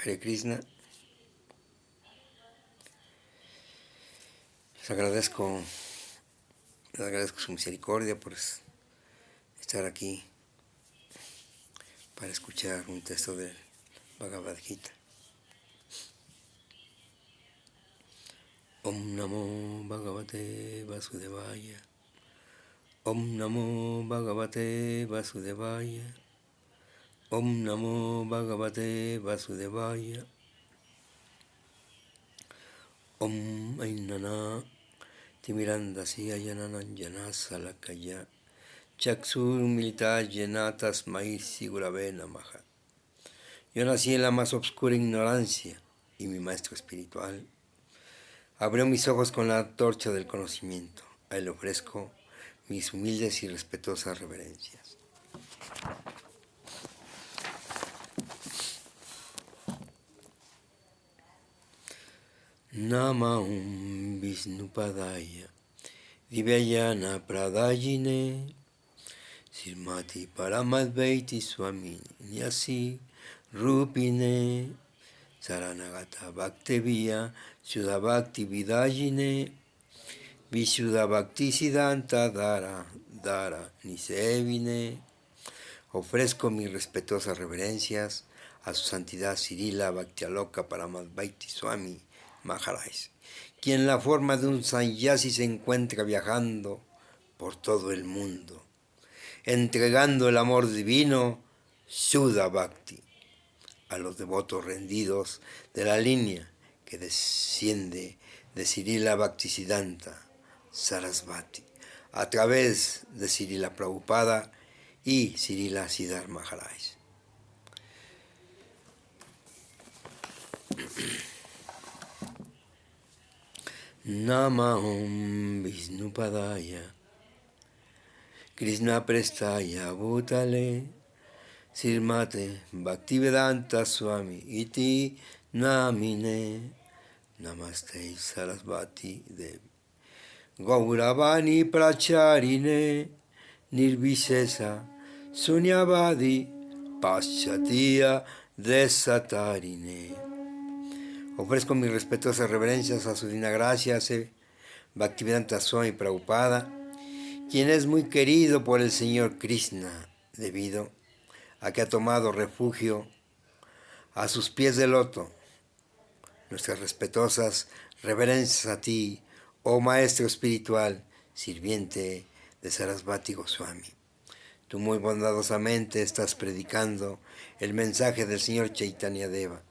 Hare Krishna. Les agradezco su misericordia por estar aquí para escuchar un texto del Bhagavad Gita. Om Namo Bhagavate Vasudevaya. Om Namo Bhagavate Vasudevaya. Om Namo Bhagavate Vasudevaya. Om Ainana Timirandasya Yanananjana Salakaya Chaksur Milita Yenatas Maisi Gurave Namaha. Yo nací en la más oscura ignorancia y mi maestro espiritual abrió mis ojos con la antorcha del conocimiento. A él le ofrezco mis humildes y respetuosas reverencias. Namahum Vishnupadaya Divyayana Pradayine Srimati Paramadvaiti Swami Nyasi Rupine Saranagata Bhaktevya Sudabhakti Vidayine Visudabhakti Siddhanta Dara Nisevine. Ofrezco mis respetuosas reverencias a su santidad Srila Bhaktialoka Paramadvaiti Swami Maharaj, quien en la forma de un sannyasi se encuentra viajando por todo el mundo, entregando el amor divino Sudha Bhakti a los devotos rendidos de la línea que desciende de Srila Bhaktisiddhanta Sarasvati a través de Srila Prabhupada y Srila Siddhar Maharaj. Namahum Vishnupadaya Krishna Prestaya Bhutale Srimate Bhaktivedanta Swami Iti Namine Namaste Sarasvati Devi Gauravani Pracharine Nirvisesa Sunyavadi Paschatya Desatarine. Ofrezco mis respetuosas reverencias a su divina gracia, Bhaktivedanta Swami Prabhupada, quien es muy querido por el Señor Krishna, debido a que ha tomado refugio a sus pies de loto. Nuestras respetuosas reverencias a ti, oh Maestro espiritual, sirviente de Sarasvati Goswami. Tú muy bondadosamente estás predicando el mensaje del Señor Chaitanya Deva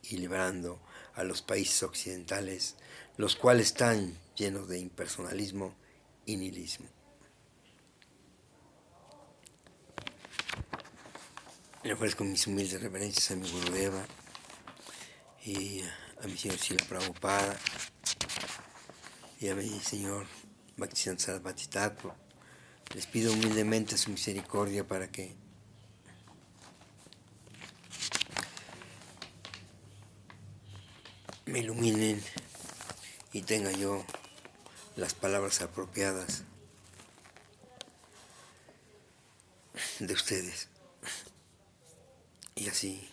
y librando a los países occidentales, los cuales están llenos de impersonalismo y nihilismo. Le ofrezco mis humildes reverencias a mi Gurudeva y a mi señor Srila Prabhupada y a mi señor Bhaktisiddhanta Sarasvati Thakur. Les pido humildemente su misericordia para que me iluminen y tenga yo las palabras apropiadas de ustedes. Y así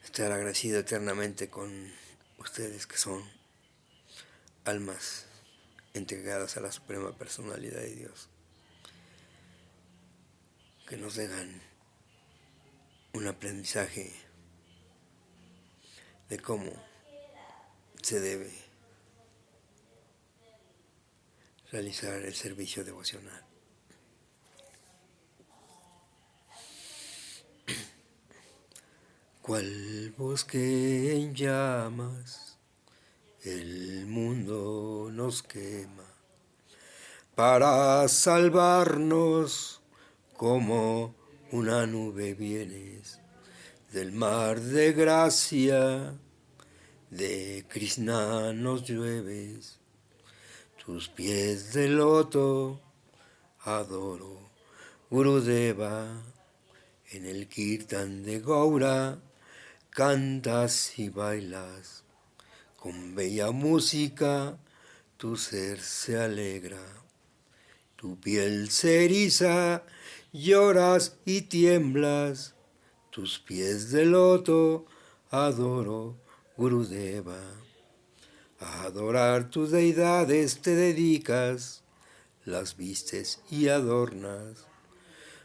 estar agradecido eternamente con ustedes que son almas entregadas a la Suprema Personalidad de Dios, que nos dejan un aprendizaje de cómo se debe realizar el servicio devocional. Cual bosque en llamas, el mundo nos quema, para salvarnos como una nube vienes del mar de gracia, de Krishna nos llueves, tus pies de loto adoro, Gurudeva, en el kirtan de Gaura cantas y bailas, con bella música tu ser se alegra, tu piel se eriza, lloras y tiemblas tus pies de loto adoro, Gurudeva. A adorar tus deidades te dedicas, las vistes y adornas.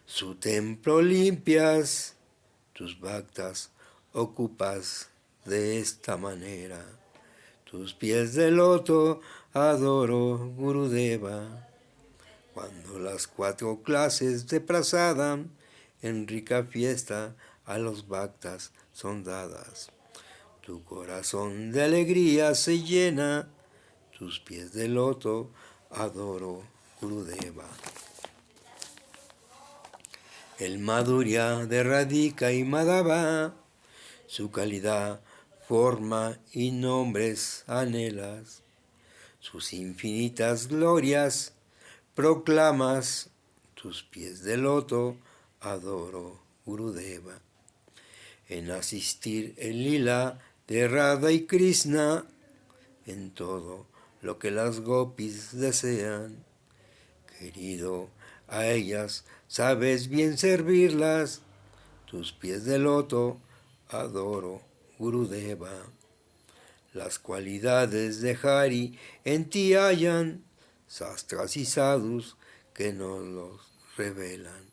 Su templo limpias, tus bhaktas ocupas de esta manera. Tus pies de loto adoro, Gurudeva. Cuando las 4 clases de prasada en rica fiesta a los bhaktas son dadas, tu corazón de alegría se llena, tus pies de loto adoro, Gurudeva. El Madhurya de Radhika y Madhava, su calidad, forma y nombres anhelas, sus infinitas glorias proclamas, tus pies de loto adoro, Gurudeva. En asistir el lila de Radha y Krishna, en todo lo que las gopis desean, querido, a ellas sabes bien servirlas, tus pies de loto adoro, Gurudeva. Las cualidades de Hari en ti hallan, sastras y sadhus que nos los revelan.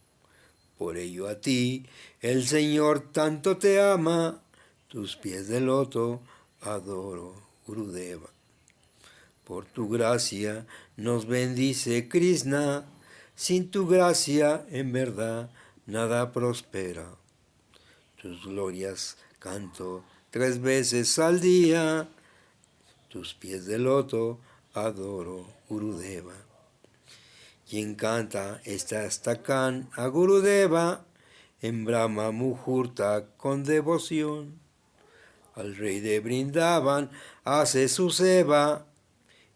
Por ello a ti el Señor tanto te ama, tus pies de loto adoro, Gurudeva. Por tu gracia nos bendice Krishna, sin tu gracia en verdad nada prospera. Tus glorias canto 3 veces al día, tus pies de loto adoro, Gurudeva. Quien canta esta stakan a Gurudeva en Brahma Muhurta con devoción, al rey de Brindavan hace su seva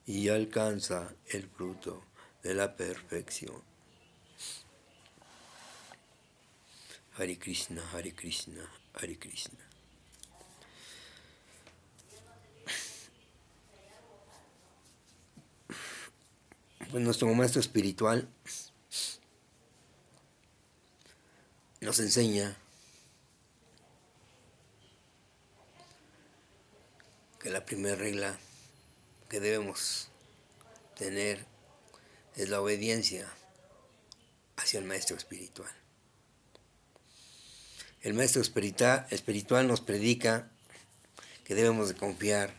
y alcanza el fruto de la perfección. Hare Krishna, Hare Krishna, Hare Krishna. Pues nuestro maestro espiritual nos enseña que la primera regla que debemos tener es la obediencia hacia el maestro espiritual. El maestro espiritual nos predica que debemos de confiar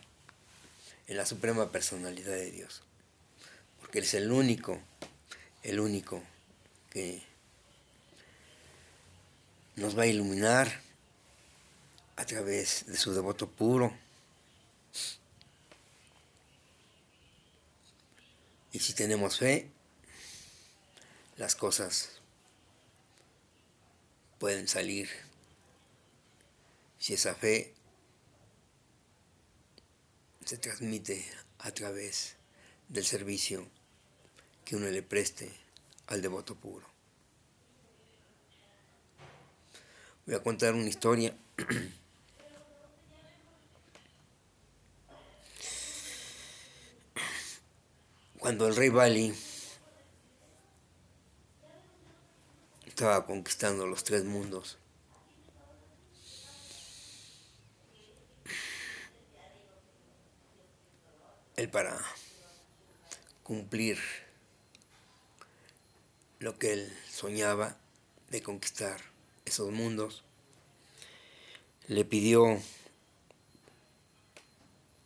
en la suprema personalidad de Dios, porque Él es el único que nos va a iluminar a través de su devoto puro. Y si tenemos fe, las cosas pueden salir. Si esa fe se transmite a través del servicio que uno le preste al devoto puro. Voy a contar una historia. Cuando el rey Bali estaba conquistando los 3 mundos, él, para cumplir lo que él soñaba de conquistar esos mundos, le pidió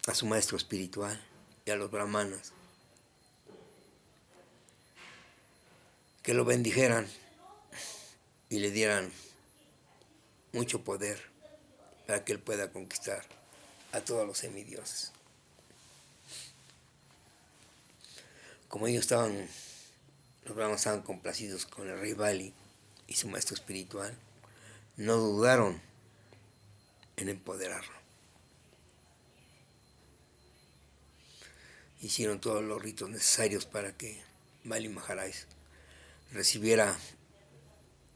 a su maestro espiritual y a los brahmanas que lo bendijeran y le dieran mucho poder para que él pueda conquistar a todos los semidioses. Como los brahmanas estaban complacidos con el rey Bali y su maestro espiritual, no dudaron en empoderarlo. Hicieron todos los ritos necesarios para que Bali Maharaj recibiera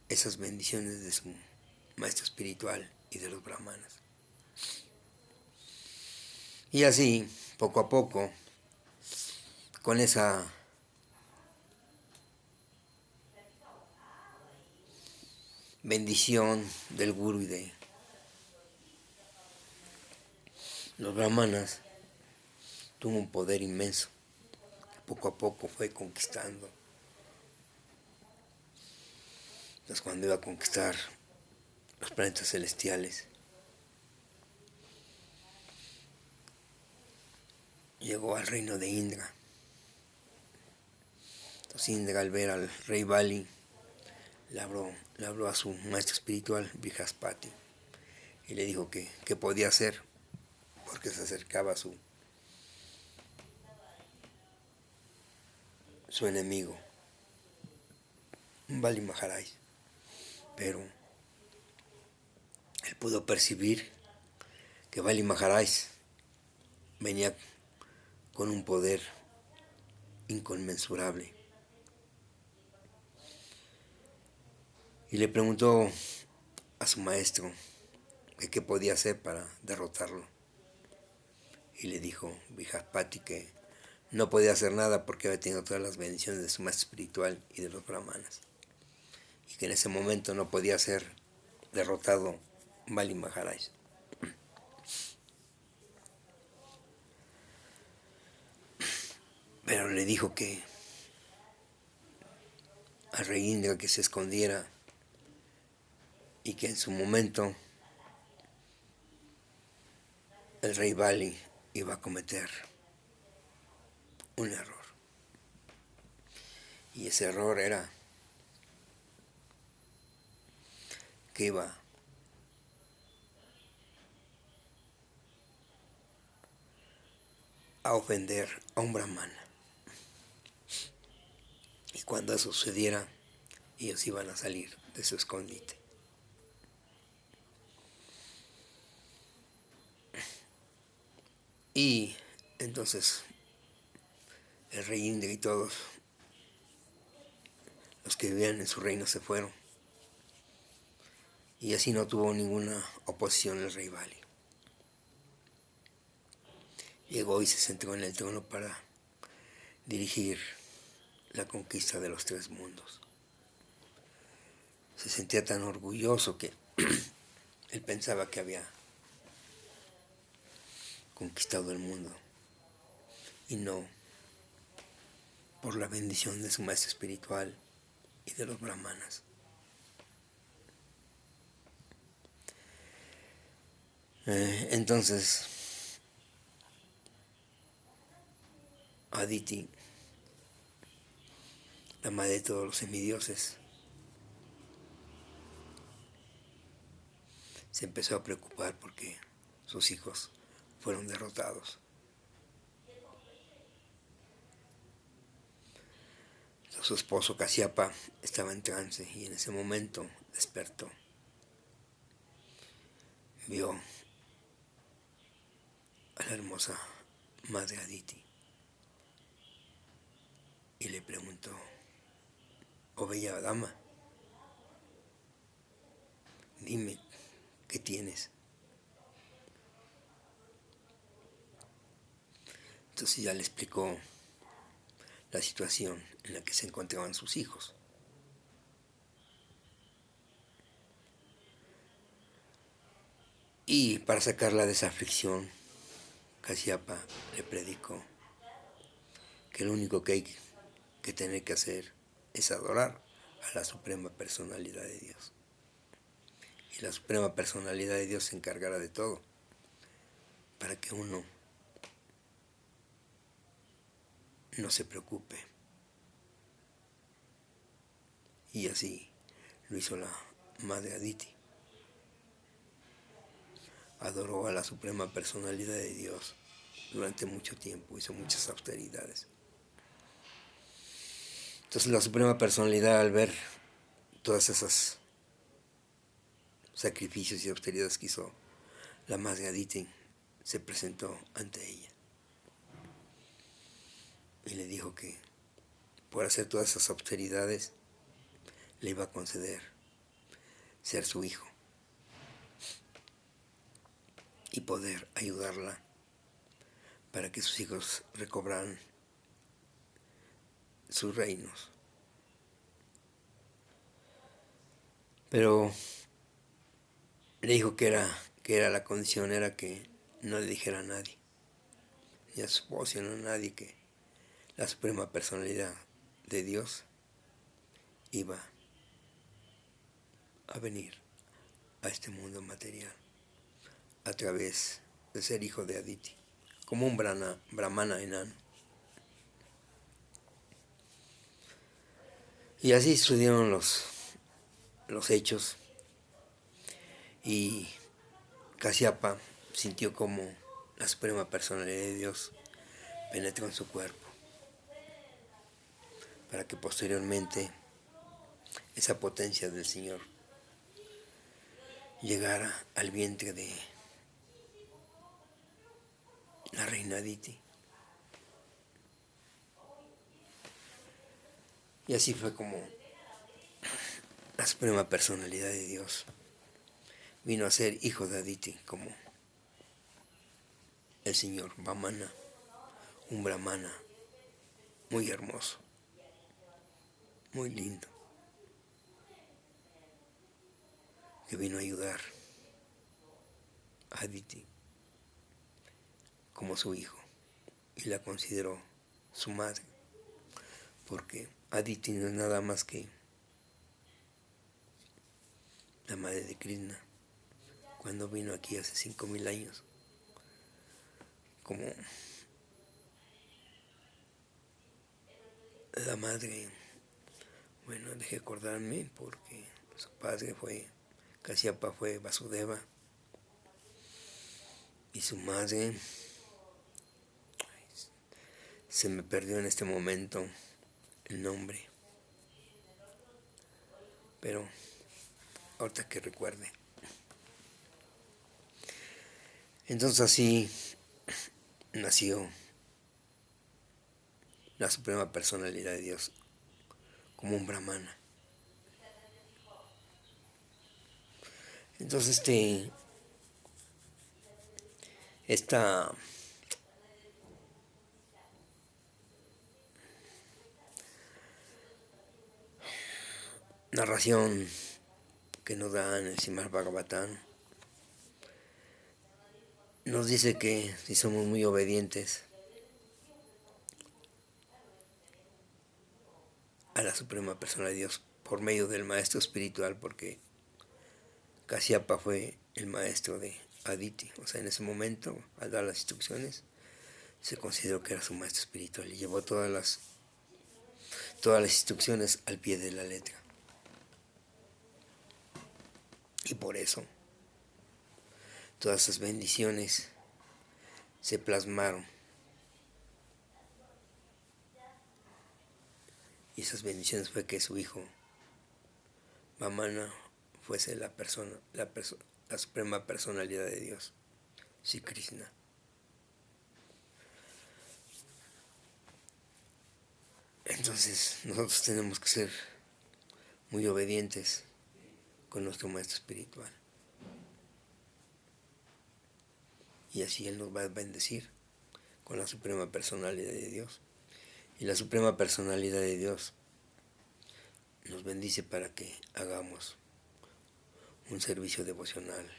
esas bendiciones de su maestro espiritual y de los brahmanas. Y así, poco a poco, con esa bendición del guru y de los brahmanas, tuvo un poder inmenso. Poco a poco fue conquistando. Entonces, cuando iba a conquistar los planetas celestiales, llegó al reino de Indra. Entonces Indra, al ver al rey Bali, le habló a su maestro espiritual, Brihaspati, y le dijo que podía hacer, porque se acercaba a su enemigo, Bali Maharaj. Pero él pudo percibir que Bali Maharaj venía con un poder inconmensurable. Y le preguntó a su maestro que qué podía hacer para derrotarlo. Y le dijo Brihaspati que no podía hacer nada porque había tenido todas las bendiciones de su maestro espiritual y de los brahmanas. Y que en ese momento no podía ser derrotado Bali Maharaj. Pero le dijo que al rey Indra que se escondiera y que en su momento el rey Bali iba a cometer un error. Y ese error era que iba a ofender a un brahmana. Y cuando eso sucediera, ellos iban a salir de su escondite. Y entonces el rey Indra y todos los que vivían en su reino se fueron. Y así no tuvo ninguna oposición el rey Bali. Llegó y se sentó en el trono para dirigir la conquista de los 3 mundos. Se sentía tan orgulloso que él pensaba que había conquistado el mundo y no por la bendición de su maestro espiritual y de los brahmanas. Entonces Aditi, la madre de todos los semidioses, se empezó a preocupar porque sus hijos fueron derrotados. Su esposo Kasyapa estaba en trance y en ese momento despertó. Vio a la hermosa madre Aditi y le preguntó: oh bella dama, dime qué tienes. Entonces ya le explicó la situación en la que se encontraban sus hijos. Y para sacarla de esa aflicción, Kasyapa le predicó que lo único que hay que tener que hacer es adorar a la Suprema Personalidad de Dios. Y la Suprema Personalidad de Dios se encargará de todo para que uno no se preocupe. Y así lo hizo la madre Aditi. Adoró a la Suprema Personalidad de Dios durante mucho tiempo, hizo muchas austeridades. Entonces la Suprema Personalidad, al ver todas esas sacrificios y austeridades que hizo la madre Aditi, se presentó ante ella y le dijo que por hacer todas esas austeridades le iba a conceder ser su hijo y poder ayudarla para que sus hijos recobraran sus reinos. Pero le dijo que era la condición, era que no le dijera a nadie, ni a su esposo, ni a nadie, que la suprema personalidad de Dios iba a venir a este mundo material a través de ser hijo de Aditi, como un brahmana enano. Y así sucedieron los hechos, y Kasyapa sintió como la suprema personalidad de Dios penetró en su cuerpo, para que posteriormente esa potencia del Señor llegara al vientre de la reina Aditi. Y así fue como la suprema personalidad de Dios vino a ser hijo de Aditi, como el señor Vamana, un brahmana muy hermoso, muy lindo, que vino a ayudar a Aditi como su hijo, y la consideró su madre, porque Aditi no es nada más que la madre de Krishna, cuando vino aquí hace 5000 años, como la madre. Bueno, dejé acordarme, porque su padre fue, Kasyapa fue Vasudeva, y su madre, se me perdió en este momento el nombre, pero ahorita que recuerde. Entonces así nació la suprema personalidad de Dios como un brahmana. Entonces esta narración que nos da en el Srimad Bhagavatam nos dice que si somos muy obedientes a la suprema persona de Dios por medio del maestro espiritual, porque Kasyapa fue el maestro de Aditi, o sea, en ese momento, al dar las instrucciones, se consideró que era su maestro espiritual y llevó todas las instrucciones al pie de la letra. Y por eso todas esas bendiciones se plasmaron, y esas bendiciones fue que su hijo Vamana fuese la suprema personalidad de Dios, Sri Krishna. Entonces nosotros tenemos que ser muy obedientes con nuestro maestro espiritual, y así Él nos va a bendecir con la suprema personalidad de Dios. Y la suprema personalidad de Dios nos bendice para que hagamos un servicio devocional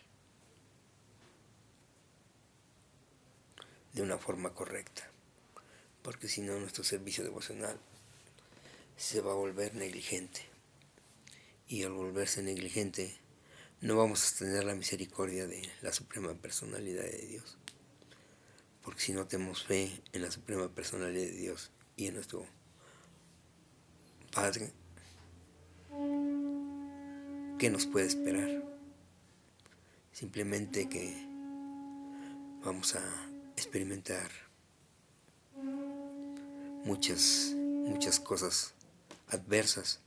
de una forma correcta, porque si no, nuestro servicio devocional se va a volver negligente, y al volverse negligente no vamos a tener la misericordia de la suprema personalidad de Dios, porque si no tenemos fe en la suprema personalidad de Dios y en nuestro Padre, ¿qué nos puede esperar? Simplemente que vamos a experimentar muchas cosas adversas,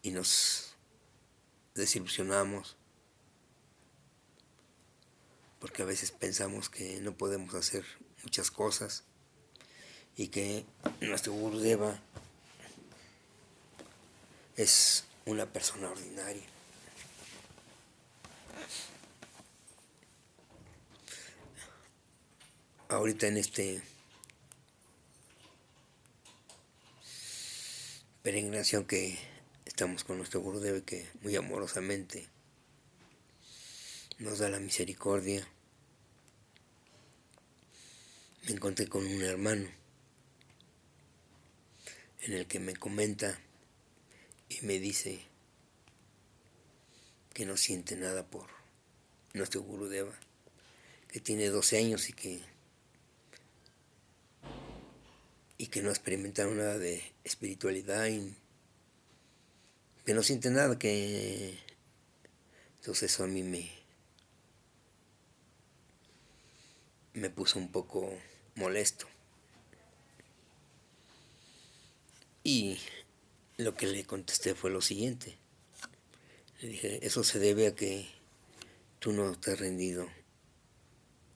y nos desilusionamos, porque a veces pensamos que no podemos hacer muchas cosas, y que nuestro Gurudeva es una persona ordinaria. Ahorita en peregrinación que estamos con nuestro Gurudeva, que muy amorosamente nos da la misericordia. Me encontré con un hermano en el que me comenta y me dice que no siente nada por nuestro Gurudeva, que tiene 12 años y que no experimentaron nada de espiritualidad y que no siente nada, que entonces eso a mí me puso un poco molesto. Y lo que le contesté fue lo siguiente. Le dije, eso se debe a que tú no te has rendido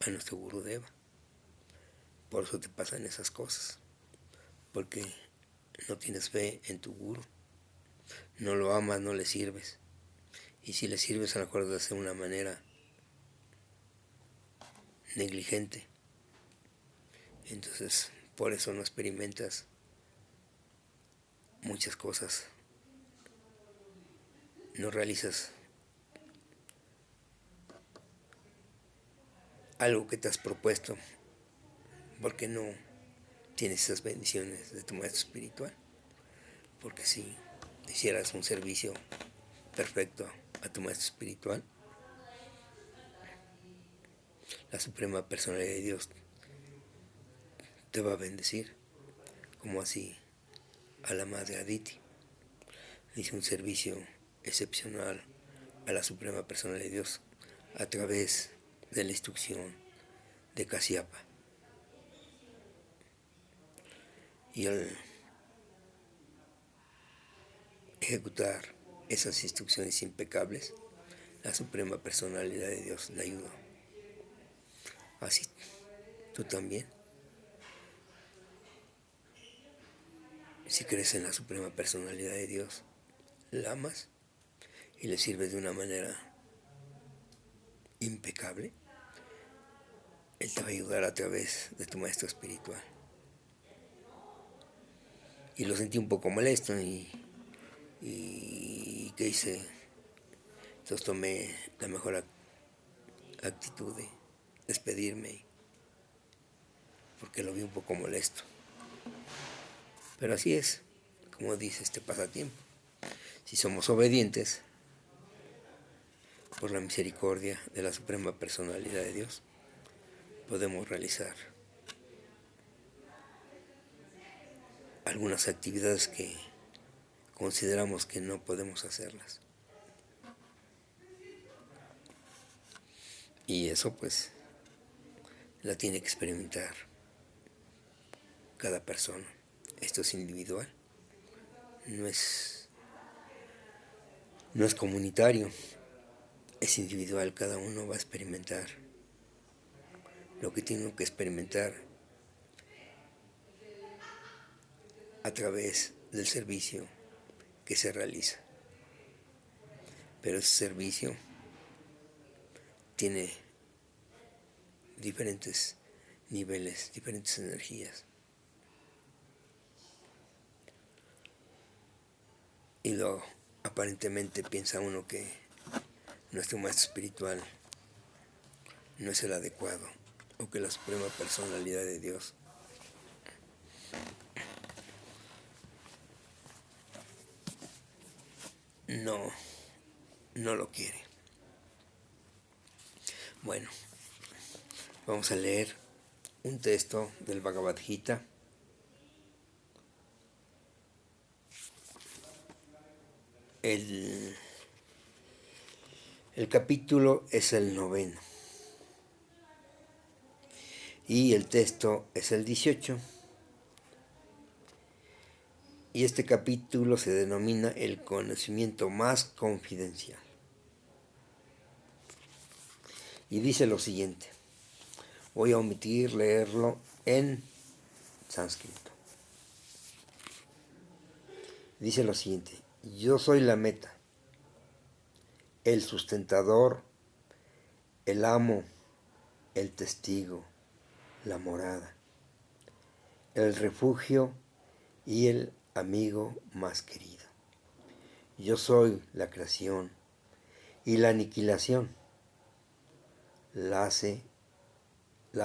a nuestro Gurudeva. Por eso te pasan esas cosas. Porque no tienes fe en tu Guru. No lo amas, no le sirves. Y si le sirves, a lo mejor de una manera negligente. Entonces, por eso no experimentas muchas cosas. No realizas algo que te has propuesto, porque no tienes esas bendiciones de tu maestro espiritual. Porque si hicieras un servicio perfecto a tu maestro espiritual, la suprema personalidad de Dios te va a bendecir, como así a la madre Aditi. Hizo un servicio excepcional a la suprema personalidad de Dios a través de la instrucción de Kasyapa. Y al ejecutar esas instrucciones impecables, la suprema personalidad de Dios le ayudó. Así tú también, si crees en la suprema personalidad de Dios, la amas y le sirves de una manera impecable, Él te va a ayudar a través de tu maestro espiritual. Y lo sentí un poco molesto y ¿qué hice? Entonces tomé la mejor actitud de despedirme, porque lo vi un poco molesto. Pero así es, como dice este pasatiempo. Si somos obedientes, por la misericordia de la suprema personalidad de Dios, podemos realizar algunas actividades que consideramos que no podemos hacerlas. Y eso pues la tiene que experimentar cada persona. Esto es individual, no es comunitario, es individual. Cada uno va a experimentar lo que tiene que experimentar a través del servicio que se realiza. Pero ese servicio tiene diferentes niveles, diferentes energías. Y luego aparentemente piensa uno que nuestro maestro espiritual no es el adecuado, o que la suprema personalidad de Dios no lo quiere. Bueno, vamos a leer un texto del Bhagavad Gita. El capítulo es el 9 y el texto es el 18. Y este capítulo se denomina el conocimiento más confidencial. Y dice lo siguiente. Voy a omitir leerlo en sánscrito. Dice lo siguiente. Yo soy la meta, el sustentador, el amo, el testigo, la morada, el refugio y el amigo más querido. yo soy la creación y la aniquilación, la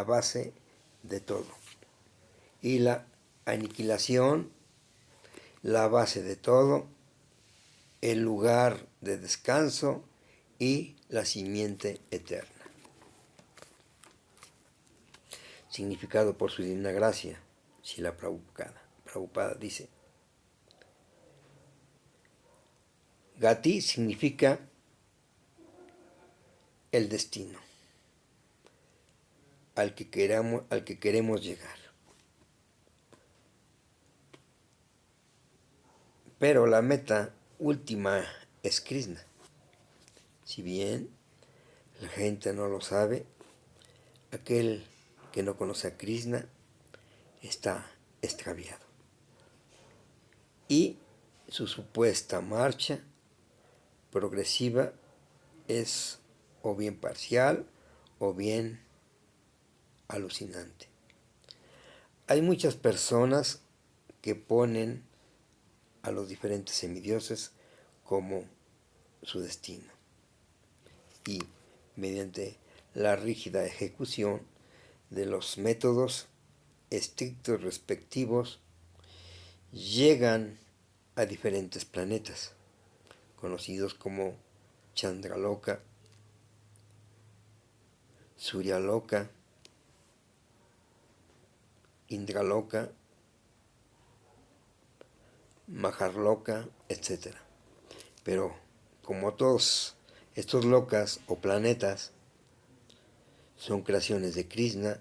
base de todo. Y la aniquilación, la base de todo, el lugar de descanso y la simiente eterna. Significado por su divina gracia, Srila Prabhupada dice: Gati significa el destino al que queremos llegar. Pero la meta última es Krishna. Si bien la gente no lo sabe, aquel que no conoce a Krishna está extraviado. Y su supuesta marcha progresiva es o bien parcial o bien alucinante. Hay muchas personas que ponen a los diferentes semidioses como su destino y mediante la rígida ejecución de los métodos estrictos respectivos llegan a diferentes planetas conocidos como Chandraloka, Suryaloka, Indraloka, Maharloka, etc. Pero como todos estos lokas o planetas son creaciones de Krishna,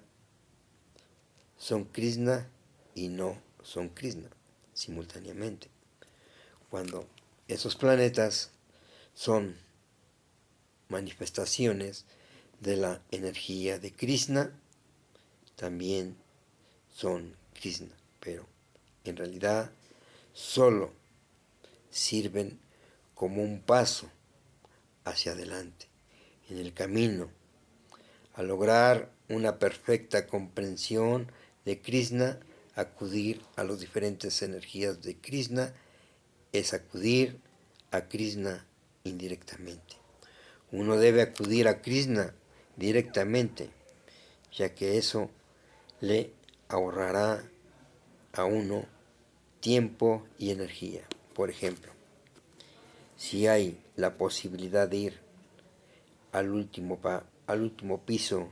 son Krishna y no son Krishna simultáneamente. Cuando esos planetas son manifestaciones de la energía de Krishna, también son Krishna, pero en realidad solo sirven como un paso hacia adelante en el camino a lograr una perfecta comprensión de Krishna. Acudir a las diferentes energías de Krishna es acudir a Krishna indirectamente. Uno debe acudir a Krishna directamente, ya que eso le ahorrará a uno tiempo y energía. Por ejemplo, si hay la posibilidad de ir al último piso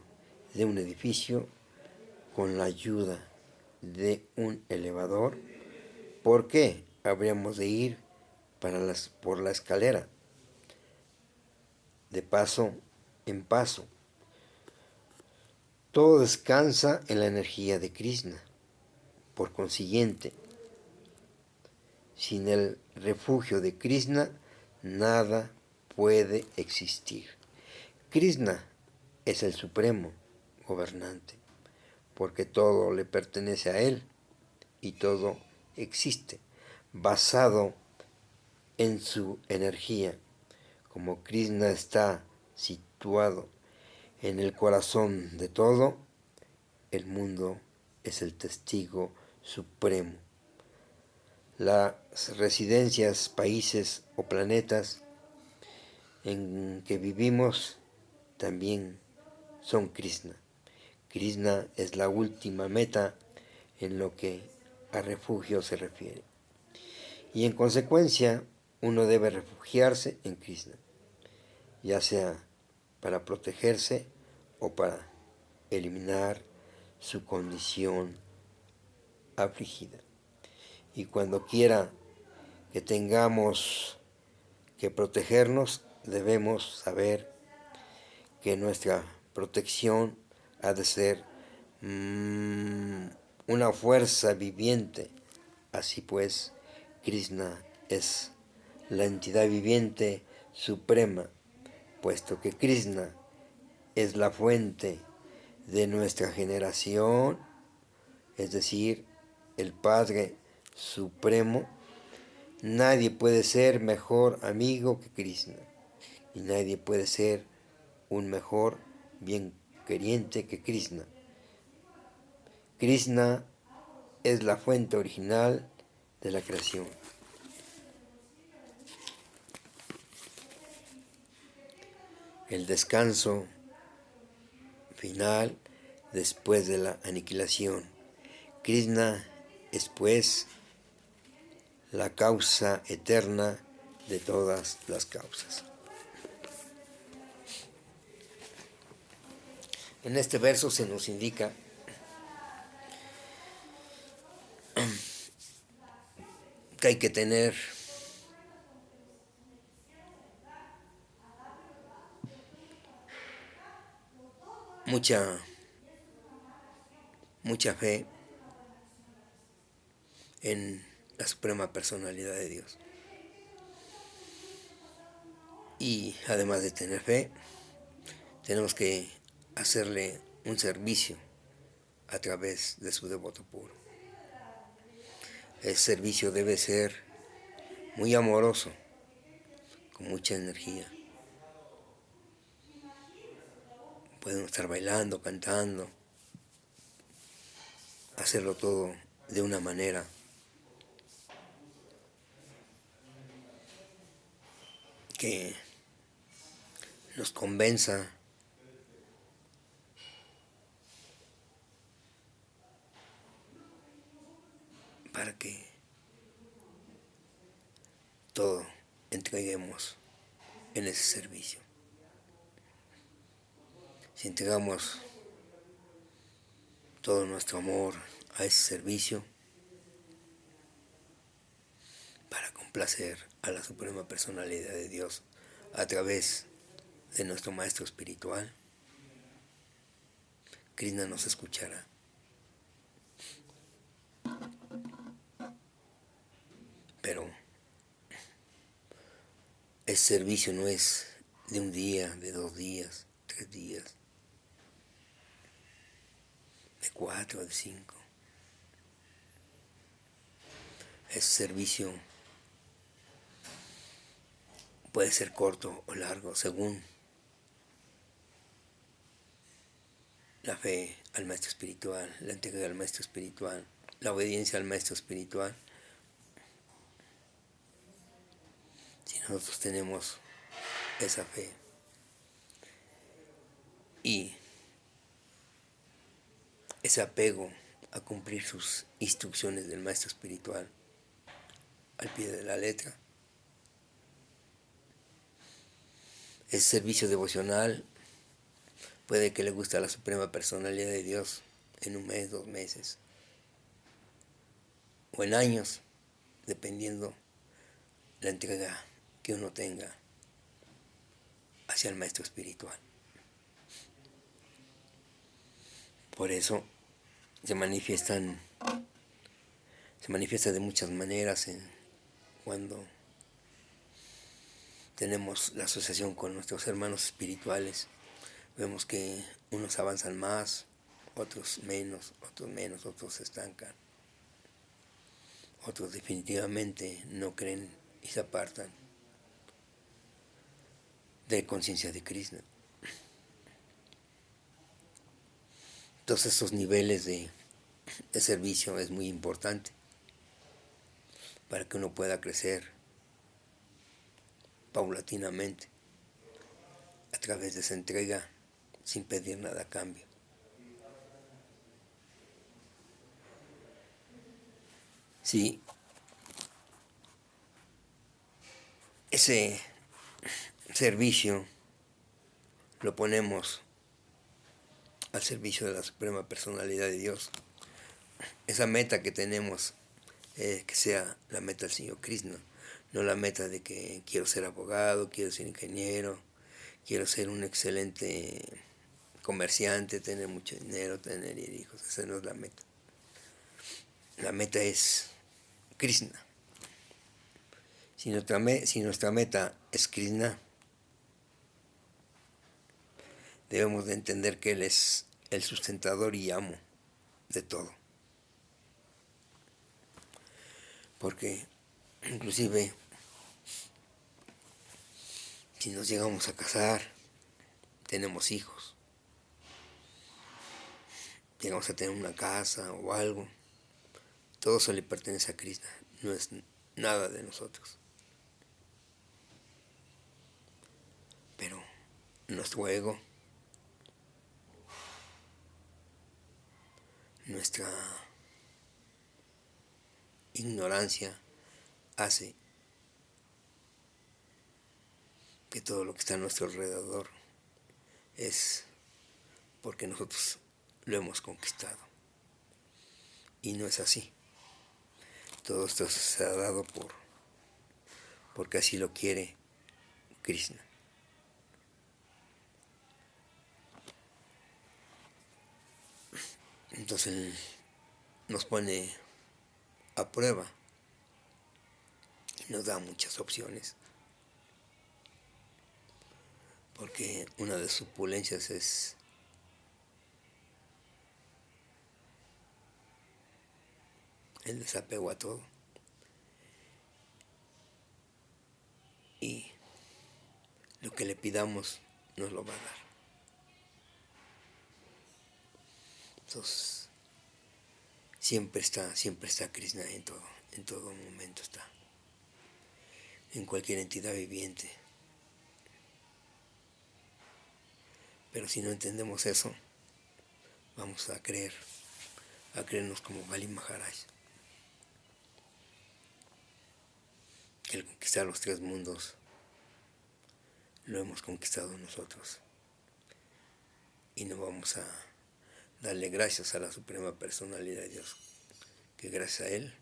de un edificio con la ayuda de un elevador, ¿por qué habríamos de ir por la escalera? De paso en paso. Todo descansa en la energía de Krishna. Por consiguiente, sin el refugio de Krishna, nada puede existir. Krishna es el supremo gobernante, porque todo le pertenece a él y todo existe basado en su energía. Como Krishna está situado en el corazón de todo, el mundo es el testigo supremo. Las residencias, países o planetas en que vivimos también son Krishna. Krishna es la última meta en lo que a refugio se refiere. Y en consecuencia, uno debe refugiarse en Krishna, ya sea para protegerse o para eliminar su condición afligida. Y cuando quiera que tengamos que protegernos, debemos saber que nuestra protección ha de ser una fuerza viviente. Así pues, Krishna es la entidad viviente suprema, puesto que Krishna es la fuente de nuestra generación, es decir, el Padre Supremo. Nadie puede ser mejor amigo que Krishna, y nadie puede ser un mejor bien queriente que Krishna. Krishna es la fuente original de la creación. el descanso final después de la aniquilación. Krishna es pues la causa eterna de todas las causas. En este verso se nos indica que hay que tener mucha fe en la suprema personalidad de Dios. Y además de tener fe, tenemos que hacerle un servicio a través de su devoto puro. El servicio debe ser muy amoroso, con mucha energía. Podemos estar bailando, cantando, hacerlo todo de una manera que nos convenza para que todo entreguemos en ese servicio. Si entregamos todo nuestro amor a ese servicio para complacer a la suprema personalidad de Dios a través de nuestro maestro espiritual, Krishna nos escuchará. Pero el servicio no es de un día, de 2 días, 3 días, de 4, de 5. El servicio puede ser corto o largo según la fe al maestro espiritual, la entrega al maestro espiritual, la obediencia al maestro espiritual. Si nosotros tenemos esa fe y ese apego a cumplir sus instrucciones del maestro espiritual al pie de la letra, ese servicio devocional puede que le guste a la suprema personalidad de Dios en 1 mes, 2 meses o en años, dependiendo la entrega que uno tenga hacia el maestro espiritual. Por eso se manifiesta de muchas maneras cuando tenemos la asociación con nuestros hermanos espirituales. Vemos que unos avanzan más, otros menos, otros se estancan. Otros definitivamente no creen y se apartan de conciencia de Krishna. Todos estos niveles de servicio es muy importante para que uno pueda crecer paulatinamente a través de esa entrega sin pedir nada a cambio. Si ese servicio lo ponemos al servicio de la suprema personalidad de Dios, esa meta que tenemos, que sea la meta del Señor Krishna, no la meta de que quiero ser abogado, quiero ser ingeniero, quiero ser un excelente comerciante, tener mucho dinero, tener hijos. Esa no es la meta. La meta es Krishna. Si nuestra meta es Krishna, debemos de entender que Él es el sustentador y amo de todo. Porque inclusive si nos llegamos a casar, tenemos hijos, llegamos a tener una casa o algo, todo eso le pertenece a Krishna, no es nada de nosotros. Pero nuestro ego, nuestra ignorancia hace que todo lo que está a nuestro alrededor es porque nosotros lo hemos conquistado. Y no es así. Todo esto se ha dado porque así lo quiere Krishna. Entonces Él nos pone a prueba y nos da muchas opciones. Porque una de sus opulencias es el desapego a todo. Y lo que le pidamos nos lo va a dar. Entonces, siempre está Krishna en todo momento está. En cualquier entidad viviente. Pero si no entendemos eso, vamos a creernos como Bali Maharaj. Que el conquistar los tres mundos lo hemos conquistado nosotros. Y no vamos a darle gracias a la Suprema Personalidad de Dios, que gracias a Él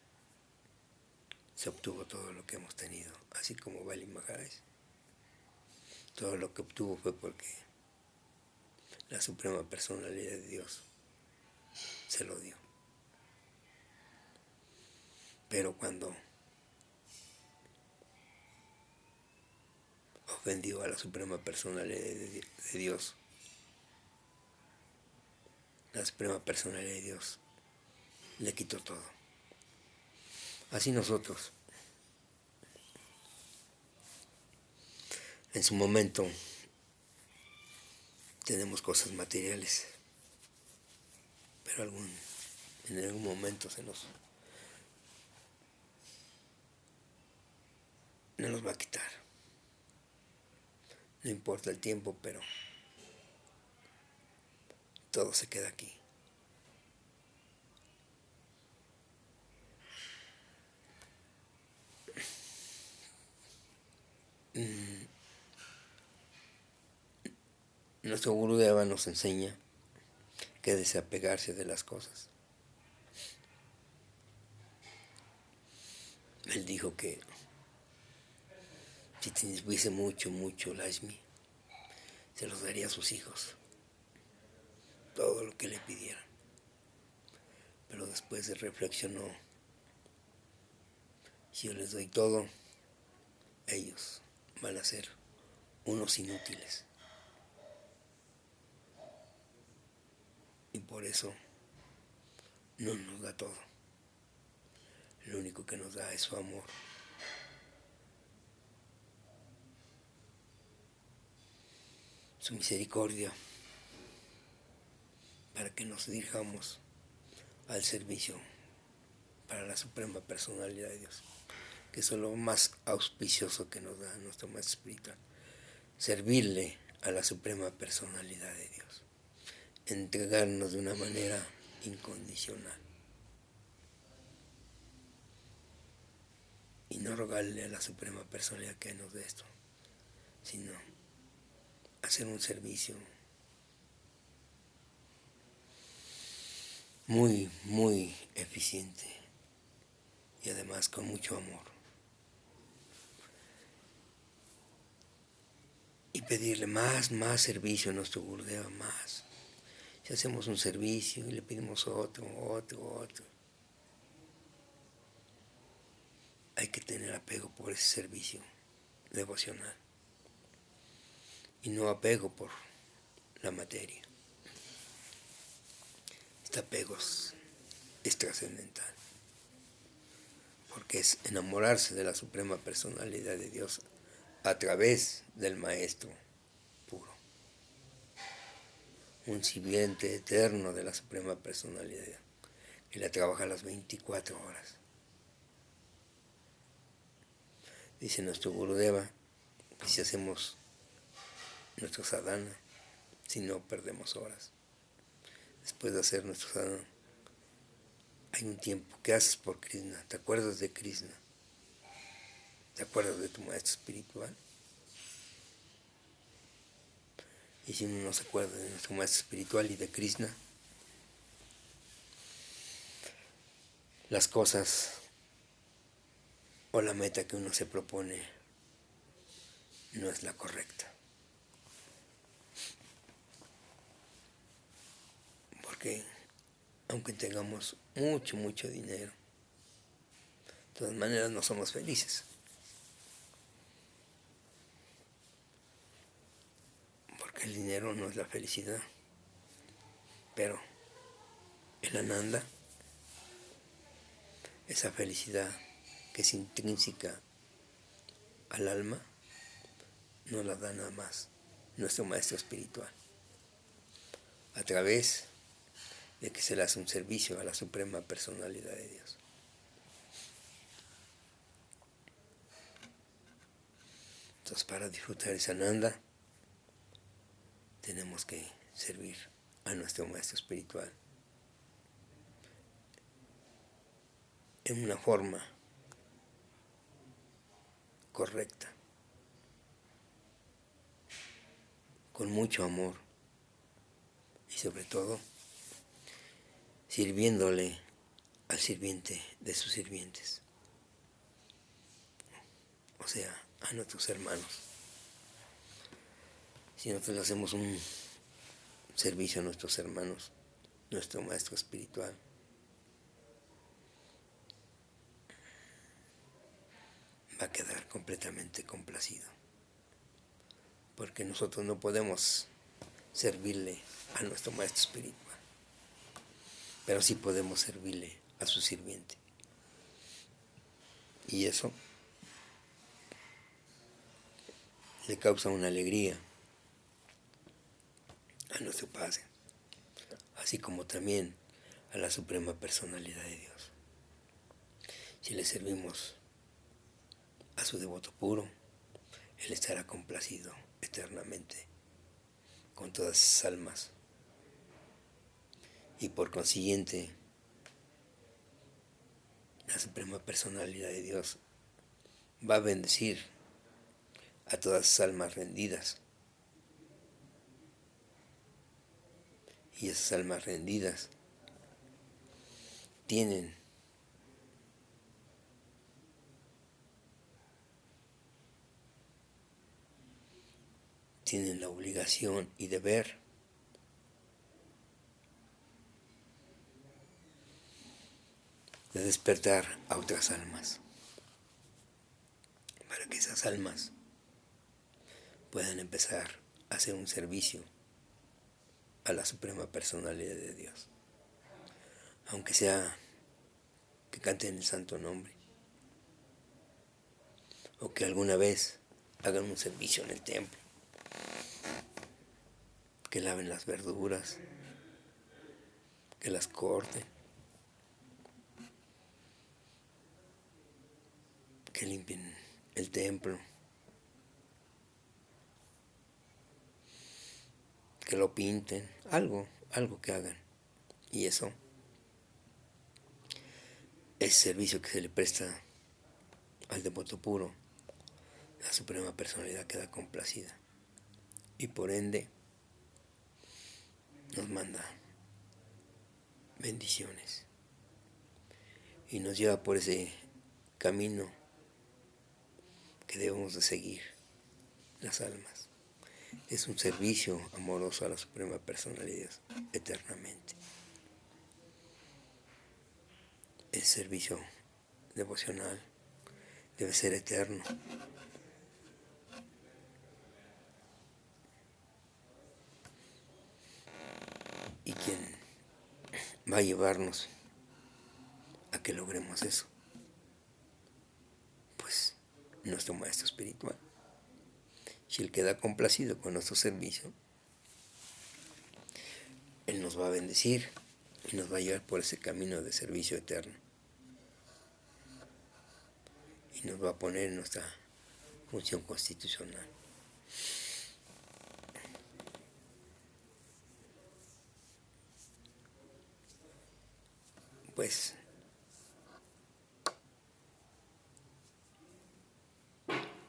se obtuvo todo lo que hemos tenido, así como Bali Maharaj. Todo lo que obtuvo fue porque la Suprema Personalidad de Dios se lo dio. Pero cuando ofendió a la Suprema Personalidad de Dios, la Suprema Personalidad de Dios le quitó todo. Así nosotros, en su momento, tenemos cosas materiales, pero en algún momento no nos va a quitar. No importa el tiempo, pero todo se queda aquí. Nuestro Gurudeva nos enseña que desapegarse de las cosas. Él dijo que si tuviese mucho Lakshmi, se los daría a sus hijos, todo lo que le pidieran. Pero después reflexionó, si yo les doy todo, ellos van a ser unos inútiles. Y por eso no nos da todo. Lo único que nos da es su amor. Su misericordia, para que nos dirijamos al servicio para la Suprema Personalidad de Dios, que es lo más auspicioso que nos da nuestro Maestro Espiritual, servirle a la Suprema Personalidad de Dios, entregarnos de una manera incondicional y no rogarle a la Suprema Personalidad que nos dé esto, sino hacer un servicio muy eficiente y además con mucho amor. Y pedirle más servicio a nuestro Gurudeva, más. Si hacemos un servicio y le pedimos otro, hay que tener apego por ese servicio devocional y no apego por la materia. Este apego es trascendental, porque es enamorarse de la Suprema Personalidad de Dios a través del Maestro puro, un sirviente eterno de la Suprema Personalidad que la trabaja las 24 horas. Dice nuestro Gurudeva que si hacemos nuestro sadhana si no perdemos horas. Después de hacer nuestro sadhana, hay un tiempo que haces por Krishna, te acuerdas de Krishna, te acuerdas de tu maestro espiritual. Y si uno no se acuerda de nuestro maestro espiritual y de Krishna, las cosas o la meta que uno se propone no es la correcta. Porque aunque tengamos mucho dinero, de todas maneras no somos felices. Porque el dinero no es la felicidad. Pero el Ananda, esa felicidad que es intrínseca al alma, no la da nada más nuestro maestro espiritual, a través de que se le hace un servicio a la suprema personalidad de Dios. Entonces, para disfrutar esa Ananda, tenemos que servir a nuestro maestro espiritual en una forma correcta, con mucho amor y sobre todo sirviéndole al sirviente de sus sirvientes, o sea, a nuestros hermanos. Si nosotros le hacemos un servicio a nuestros hermanos, nuestro maestro espiritual va a quedar completamente complacido, porque nosotros no podemos servirle a nuestro maestro espiritual, pero sí podemos servirle a su sirviente. Y eso le causa una alegría a nuestro Padre, así como también a la suprema personalidad de Dios. Si le servimos a su devoto puro, Él estará complacido eternamente con todas esas almas. Y por consiguiente, la suprema personalidad de Dios va a bendecir a todas esas almas rendidas. Y esas almas rendidas tienen la obligación y deber de despertar a otras almas, para que esas almas puedan empezar a hacer un servicio a la suprema personalidad de Dios, aunque sea que canten el santo nombre, o que alguna vez hagan un servicio en el templo, que laven las verduras, que las corten, que limpien el templo, que lo pinten, algo que hagan. Y eso es servicio que se le presta al devoto puro. La suprema personalidad queda complacida y por ende nos manda bendiciones y nos lleva por ese camino que debemos de seguir las almas. Es un servicio amoroso a la suprema personalidad eternamente. El servicio devocional debe ser eterno. Y quien va a llevarnos a que logremos eso, pues nuestro maestro espiritual. Si Él queda complacido con nuestro servicio, Él nos va a bendecir y nos va a llevar por ese camino de servicio eterno. Y nos va a poner en nuestra función constitucional. pues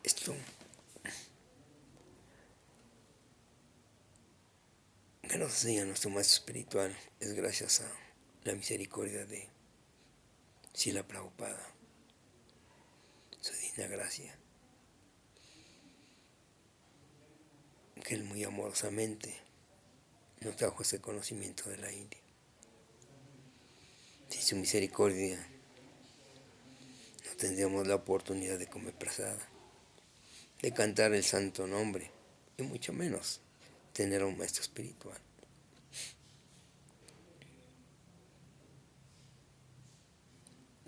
esto que nos enseña nuestro maestro espiritual es gracias a la misericordia de Srila Prabhupada, su divina gracia, que él muy amorosamente nos trajo ese conocimiento de la India. Sin su misericordia no tendríamos la oportunidad de comer prasada, de cantar el santo nombre y mucho menos tener a un maestro espiritual.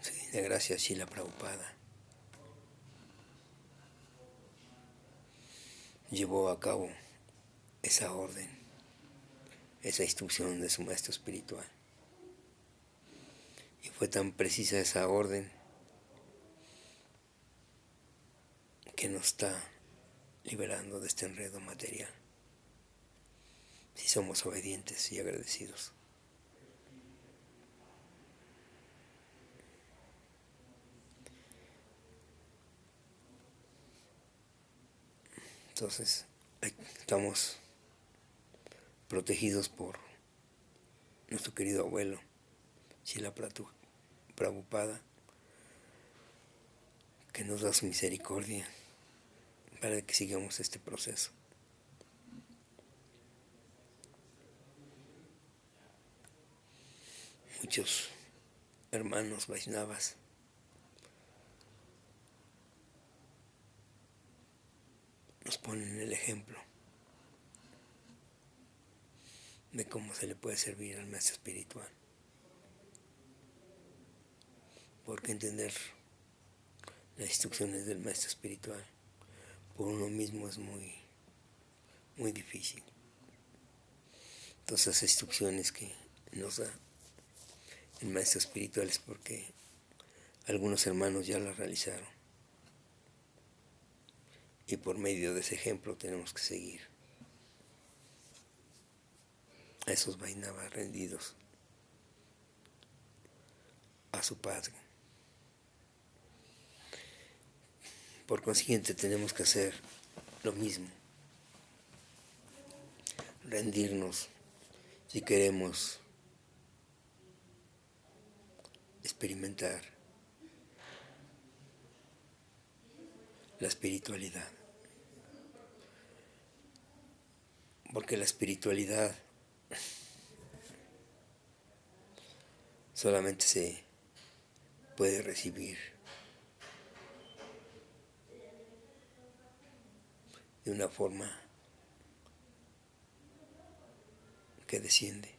Su divina gracia Srila Prabhupada llevó a cabo esa orden, esa instrucción de su maestro espiritual. Y fue tan precisa esa orden que nos está liberando de este enredo material, si somos obedientes y agradecidos. Entonces, estamos protegidos por nuestro querido abuelo, Srila Prabhupada, que nos da su misericordia para que sigamos este proceso. Muchos hermanos Vaishnavas nos ponen el ejemplo de cómo se le puede servir al maestro espiritual. Porque entender las instrucciones del maestro espiritual por uno mismo es muy difícil. Todas esas instrucciones que nos da el maestro espiritual es porque algunos hermanos ya las realizaron. Y por medio de ese ejemplo tenemos que seguir a esos Vaishnavas rendidos a su Padre. Por consiguiente tenemos que hacer lo mismo, rendirnos si queremos experimentar la espiritualidad. Porque la espiritualidad solamente se puede recibir de una forma que desciende.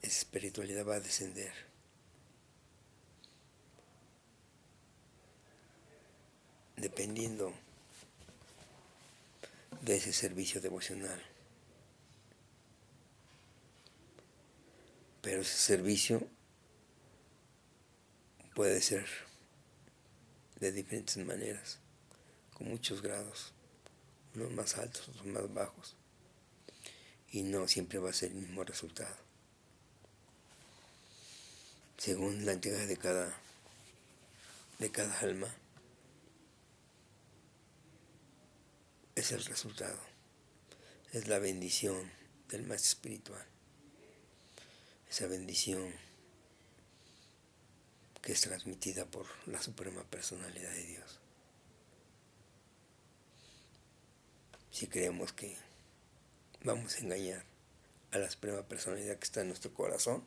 Esa espiritualidad va a descender dependiendo de ese servicio devocional. Pero ese servicio puede ser de diferentes maneras, con muchos grados, unos más altos, otros más bajos, y no siempre va a ser el mismo resultado. Según la entrega de cada alma, es el resultado, es la bendición del maestro espiritual, esa bendición que es transmitida por la suprema personalidad de Dios. Si creemos que vamos a engañar a la suprema personalidad que está en nuestro corazón,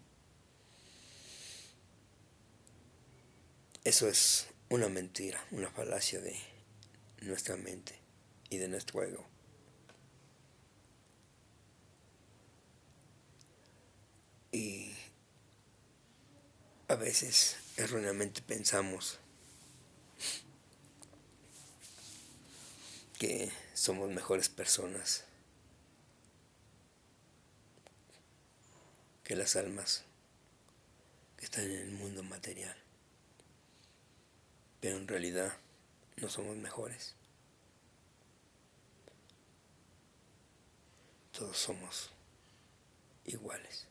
eso es una mentira, una falacia de nuestra mente y de nuestro ego. Y a veces erróneamente pensamos que somos mejores personas que las almas que están en el mundo material. Pero en realidad no somos mejores. Todos somos iguales.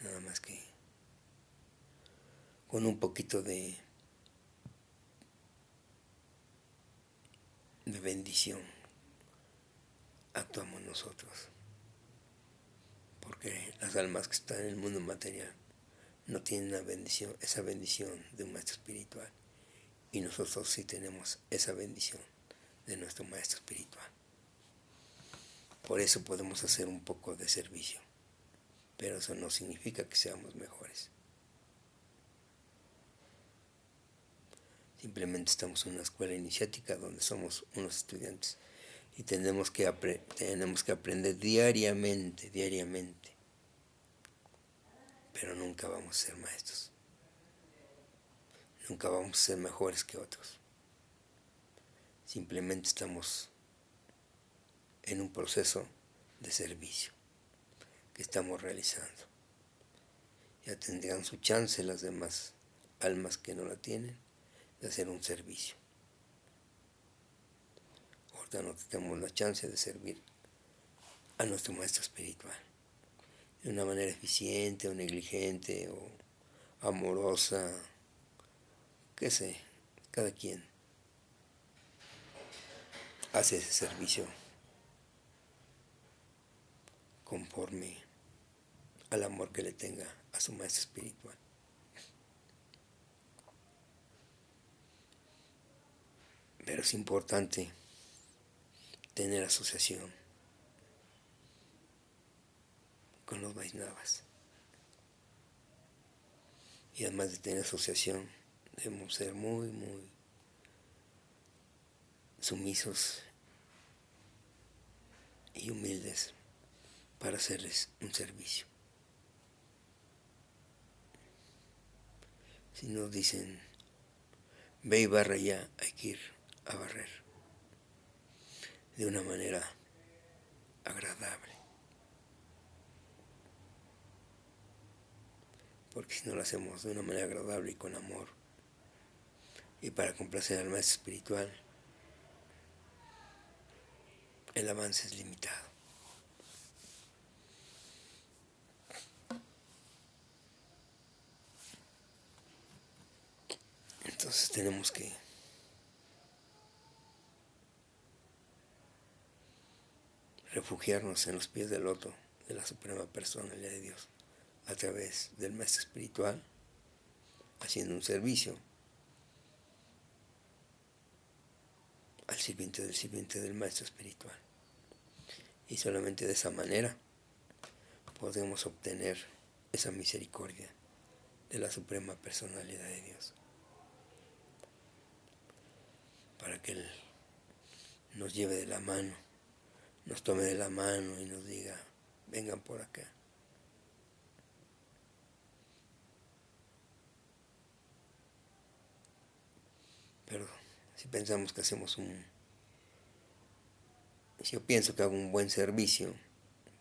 nada más que con un poquito de bendición actuamos nosotros, porque las almas que están en el mundo material no tienen una bendición, esa bendición de un maestro espiritual, y nosotros sí tenemos esa bendición de nuestro maestro espiritual. Por eso podemos hacer un poco de servicio, pero eso no significa que seamos mejores. Simplemente estamos en una escuela iniciática donde somos unos estudiantes y tenemos que aprender diariamente, pero nunca vamos a ser maestros, nunca vamos a ser mejores que otros. Simplemente estamos en un proceso de servicio que estamos realizando. Ya tendrán su chance las demás almas que no la tienen de hacer un servicio. Ahorita no tenemos la chance de servir a nuestro maestro espiritual de una manera eficiente o negligente o amorosa, qué sé, cada quien hace ese servicio conforme al amor que le tenga a su maestro espiritual. Pero es importante tener asociación con los Vaishnavas. Y además de tener asociación, debemos ser muy sumisos y humildes para hacerles un servicio. Si nos dicen, ve y barra ya, hay que ir a barrer de una manera agradable. Porque si no lo hacemos de una manera agradable y con amor, y para complacer al maestro espiritual, el avance es limitado. Entonces tenemos que refugiarnos en los pies del loto de la Suprema Personalidad de Dios a través del maestro espiritual, haciendo un servicio al sirviente del maestro espiritual. Y solamente de esa manera podemos obtener esa misericordia de la Suprema Personalidad de Dios, para que Él nos lleve de la mano, nos tome de la mano y nos diga, vengan por acá. Pero si pensamos que si yo pienso que hago un buen servicio,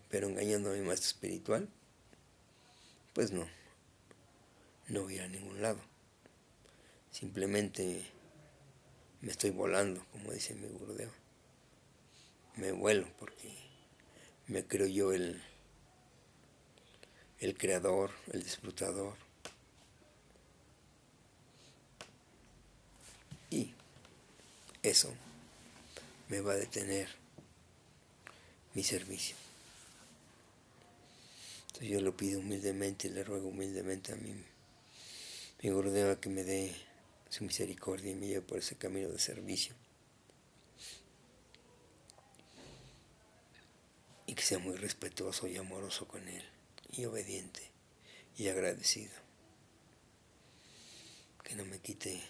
pero engañando a mi maestro espiritual, pues no voy a ir a ningún lado. Simplemente me estoy volando, como dice mi Gurudeva. Me vuelo porque me creo yo el creador, el disfrutador. Y eso me va a detener mi servicio. Entonces yo le pido humildemente, le ruego humildemente a mi Gurudeva que me dé su misericordia y me lleve por ese camino de servicio. Y que sea muy respetuoso y amoroso con Él, y obediente y agradecido. Que no me quite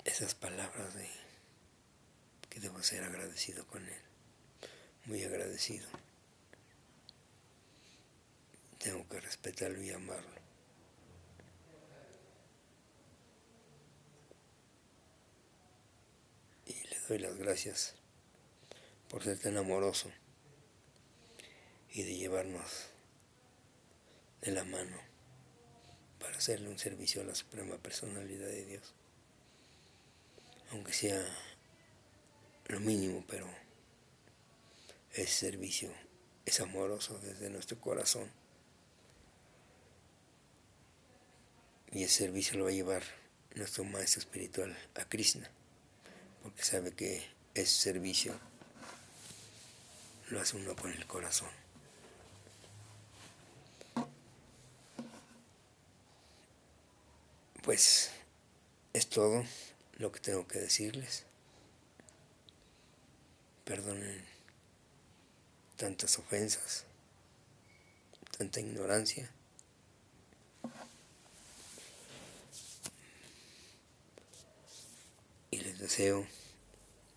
esas palabras de que debo ser agradecido con Él, muy agradecido. Tengo que respetarlo y amarlo. Y le doy las gracias por ser tan amoroso y de llevarnos de la mano para hacerle un servicio a la Suprema Personalidad de Dios. Aunque sea lo mínimo, pero ese servicio es amoroso desde nuestro corazón. Y el servicio lo va a llevar nuestro maestro espiritual a Krishna, porque sabe que ese servicio lo hace uno con el corazón. Pues es todo lo que tengo que decirles. Perdonen tantas ofensas, tanta ignorancia. Y les deseo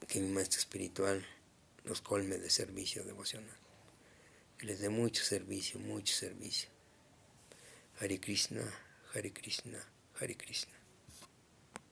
que mi maestro espiritual los colme de servicio devocional. Que les dé mucho servicio, mucho servicio. Hare Krishna, Hare Krishna, Hare Krishna.